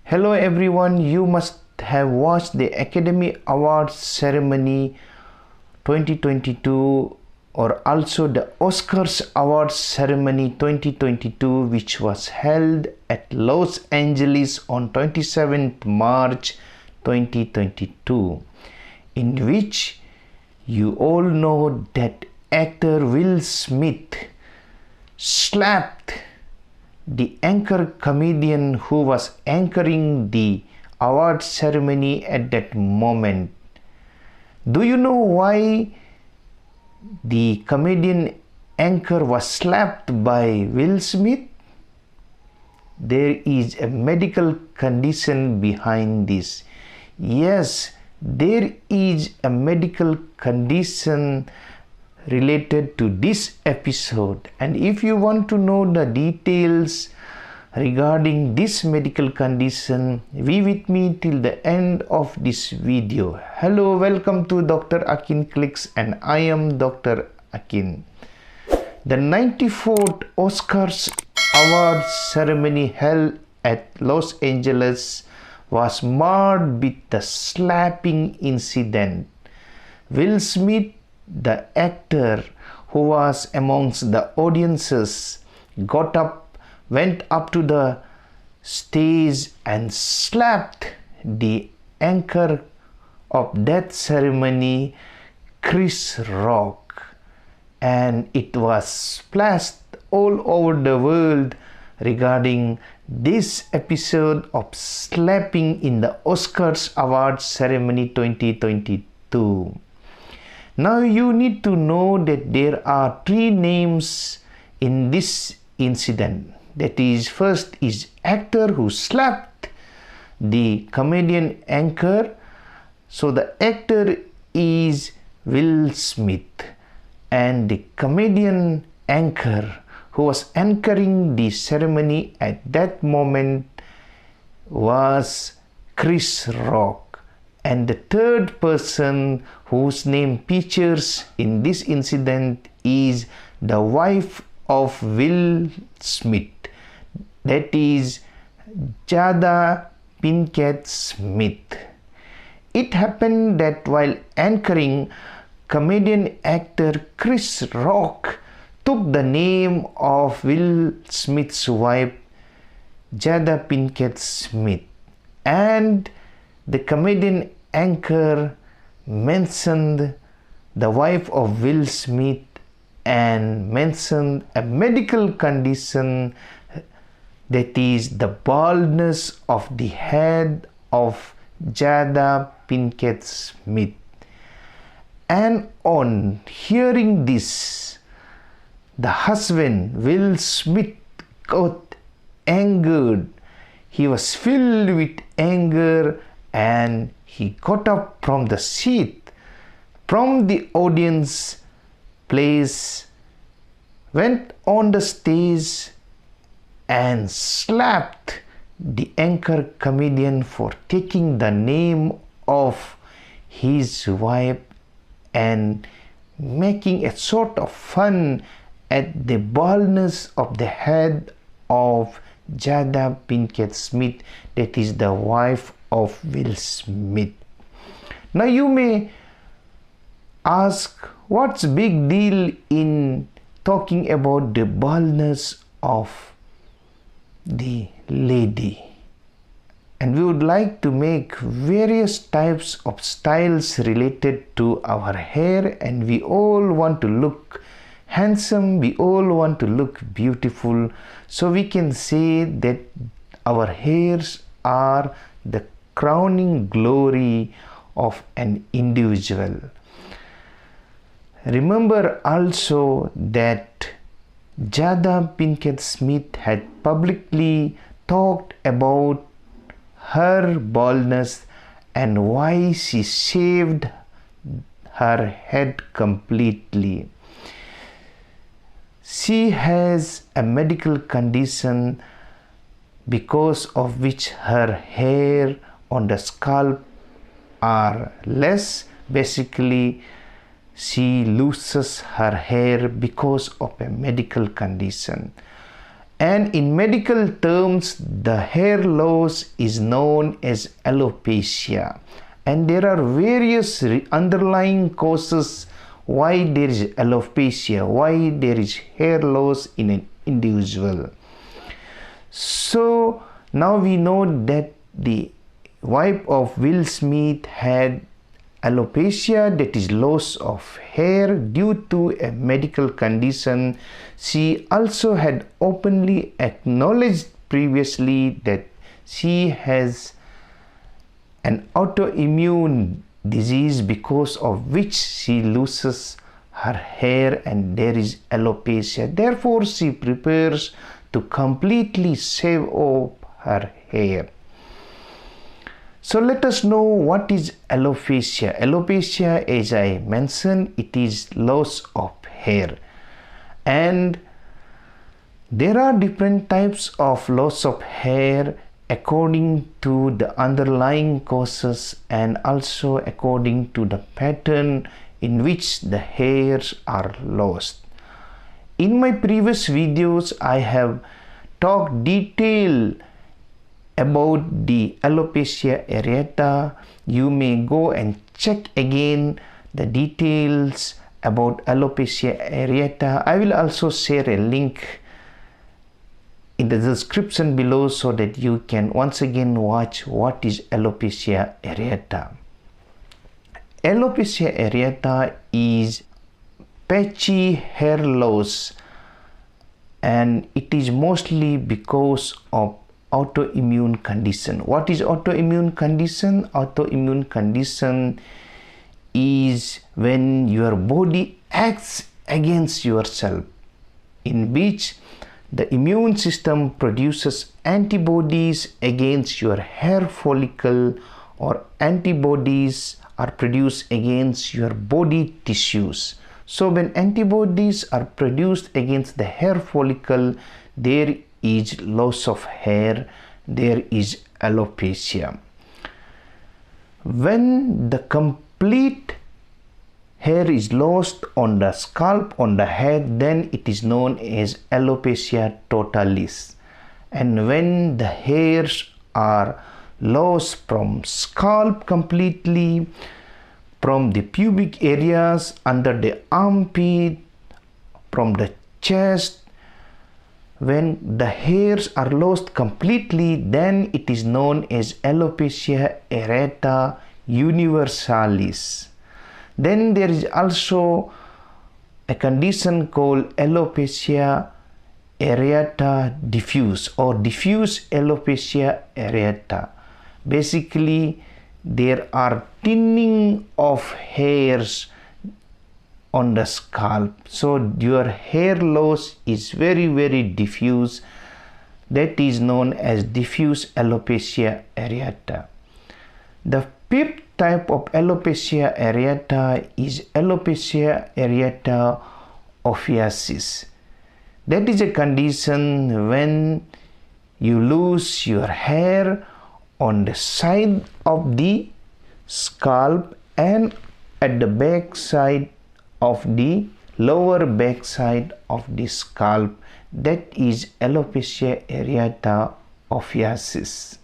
Hello everyone, you must have watched the Academy Awards ceremony 2022 or also the Oscars Awards ceremony 2022, which was held at Los Angeles on 27th March 2022, in which you all know that actor Will Smith slapped the anchor comedian who was anchoring the award ceremony at that moment. Do you know why the comedian anchor was slapped by Will Smith? There is a medical condition behind this. Yes, there is a medical condition related to this episode, and if you want to know the details regarding this medical condition, be with me till the end of this video. Hello, welcome to Dr. Akin Clicks, and I am Dr. Akin. The 94th Oscars Awards ceremony held at Los Angeles was marred with the slapping incident. Will Smith, the actor who was amongst the audiences, went up to the stage and slapped the anchor of that ceremony, Chris Rock, and it was splashed all over the world regarding this episode of slapping in the Oscars Awards ceremony 2022. Now you need to know that there are three names in this incident. That is, first is actor who slapped the comedian anchor. So the actor is Will Smith, and the comedian anchor who was anchoring the ceremony at that moment was Chris Rock. And the third person whose name features in this incident is the wife of Will Smith, that is Jada Pinkett Smith. It happened that while anchoring, comedian actor Chris Rock took the name of Will Smith's wife, Jada Pinkett Smith, and the comedian anchor mentioned the wife of Will Smith and mentioned a medical condition, that is the baldness of the head of Jada Pinkett Smith. And on hearing this, the husband Will Smith got angered. He was filled with anger and he got up from the seat, from the audience place, went on the stage and slapped the anchor comedian for taking the name of his wife and making a sort of fun at the baldness of the head of Jada Pinkett Smith, that is the wife of Will Smith. Now you may ask, what's big deal in talking about the baldness of the lady? And we would like to make various types of styles related to our hair, and we all want to look handsome, we all want to look beautiful, so we can say that our hairs are the crowning glory of an individual. Remember also that Jada Pinkett Smith had publicly talked about her baldness and why she shaved her head completely. She has a medical condition because of which her hair on the scalp are less. Basically, she loses her hair because of a medical condition. And in medical terms, the hair loss is known as alopecia. And there are various underlying causes why there is alopecia, why there is hair loss in an individual. So now we know that the wife of Will Smith had alopecia, that is loss of hair due to a medical condition. She also had openly acknowledged previously that she has an autoimmune disease because of which she loses her hair and there is alopecia. Therefore, she prepares to completely shave off her hair. So let us know what is alopecia. Alopecia, as I mentioned, it is loss of hair. And there are different types of loss of hair according to the underlying causes and also according to the pattern in which the hairs are lost. In my previous videos, I have talked detail about the alopecia areata. You may go and check again the details about alopecia areata. I will also share a link in the description below so that you can once again watch what is alopecia areata. Alopecia areata is patchy hair loss, and it is mostly because of autoimmune condition. What is autoimmune condition? Autoimmune condition is when your body acts against yourself, in which the immune system produces antibodies against your hair follicle, or antibodies are produced against your body tissues. So when antibodies are produced against the hair follicle, there is loss of hair, there is alopecia. When the complete hair is lost on the scalp, on the head, then it is known as alopecia totalis. And when the hairs are lost from scalp completely, from the pubic areas, under the armpit, from the chest, when the hairs are lost completely, then it is known as alopecia areata universalis. Then there is also a condition called alopecia areata diffuse, or diffuse alopecia areata. Basically, there are thinning of hairs on the scalp. So your hair loss is very diffuse. That is known as diffuse alopecia areata. The fifth type of alopecia areata is alopecia areata ophiacis. That is a condition when you lose your hair on the side of the scalp and at the back side of the lower back side of the scalp. That is alopecia areata ophiacis.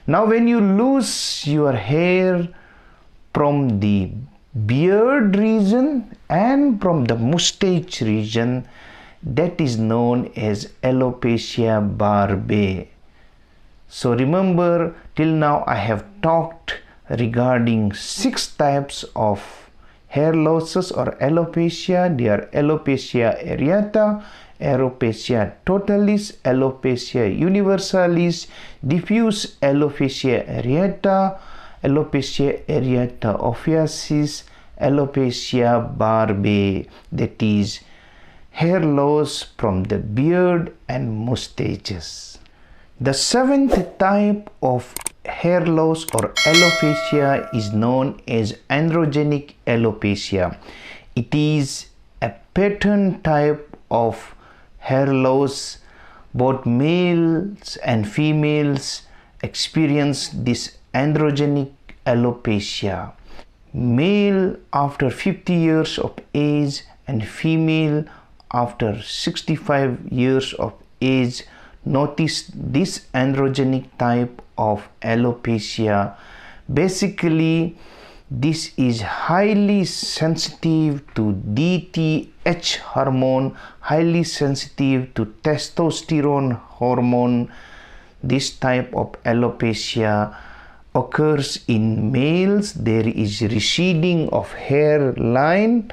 Now when you lose your hair from the beard region and from the mustache region, that is known as alopecia barbae. So remember, till now I have talked regarding 6 types of hair losses or alopecia. They are alopecia areata, alopecia totalis, alopecia universalis, diffuse alopecia areata, alopecia areata ophiacis, alopecia barbae, that is hair loss from the beard and mustaches. The 7th type of hair loss or alopecia is known as androgenic alopecia. It is a pattern type of hair loss. Both males and females experience this androgenic alopecia. Male after 50 years of age and female after 65 years of age noticed this androgenic type of alopecia. Basically, this is highly sensitive to DTH hormone, highly sensitive to testosterone hormone. This type of alopecia occurs in males. There is receding of hairline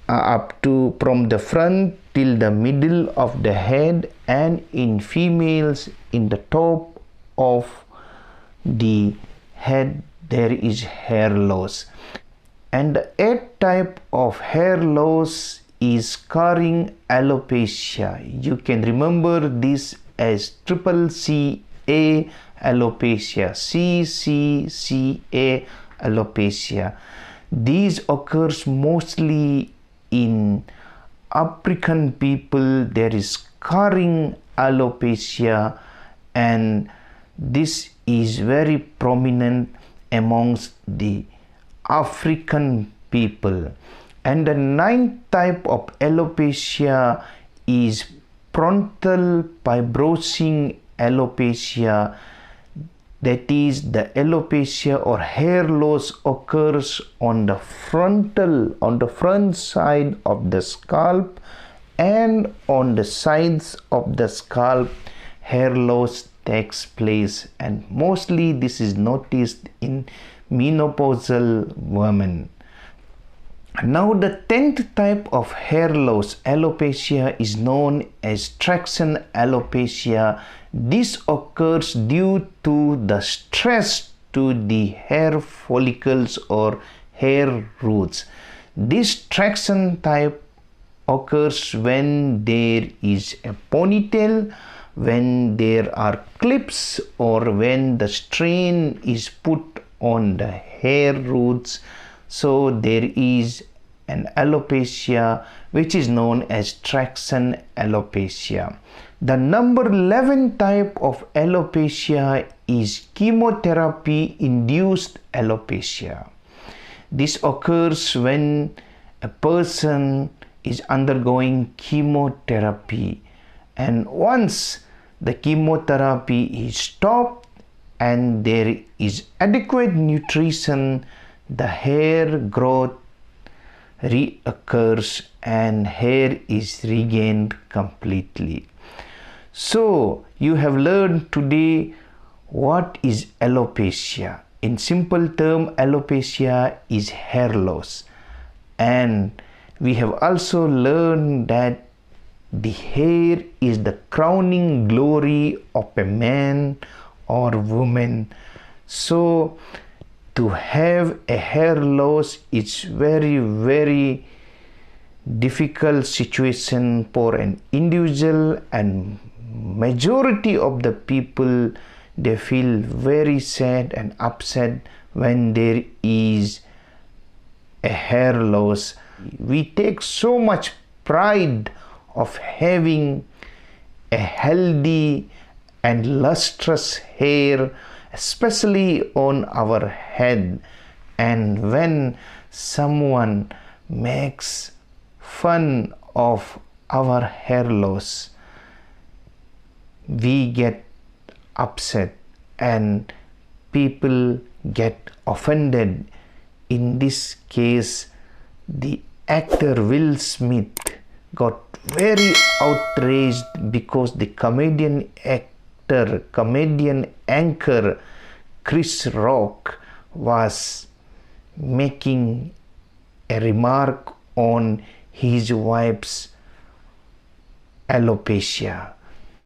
up to from the front till the middle of the head, and in females in the top of the head there is hair loss. And the eighth type of hair loss is scarring alopecia. You can remember this as CCCA alopecia, CCCA alopecia. These occurs mostly in African people. There is scarring alopecia, and this is very prominent amongst the African people. And the ninth type of alopecia is frontal fibrosing alopecia. That is, the alopecia or hair loss occurs on the front side of the scalp, and on the sides of the scalp hair loss takes place, and mostly this is noticed in menopausal women. Now the 10th type of hair loss alopecia is known as traction alopecia. This occurs due to the stress to the hair follicles or hair roots. This traction type occurs when there is a ponytail, when there are clips, or when the strain is put on the hair roots. So there is an alopecia which is known as traction alopecia. The number 11 type of alopecia is chemotherapy induced alopecia. This occurs when a person is undergoing chemotherapy, and once the chemotherapy is stopped and there is adequate nutrition, the hair growth reoccurs and hair is regained completely. So you have learned today what is alopecia. In simple term, alopecia is hair loss, and we have also learned that the hair is the crowning glory of a man or woman. So to have a hair loss is very difficult situation for an individual, and majority of the people, they feel very sad and upset when there is a hair loss. We take so much pride of having a healthy and lustrous hair, especially on our head, and when someone makes fun of our hair loss, we get upset and people get offended. In this case, the actor Will Smith got very outraged because the comedian anchor Chris Rock was making a remark on his wife's alopecia.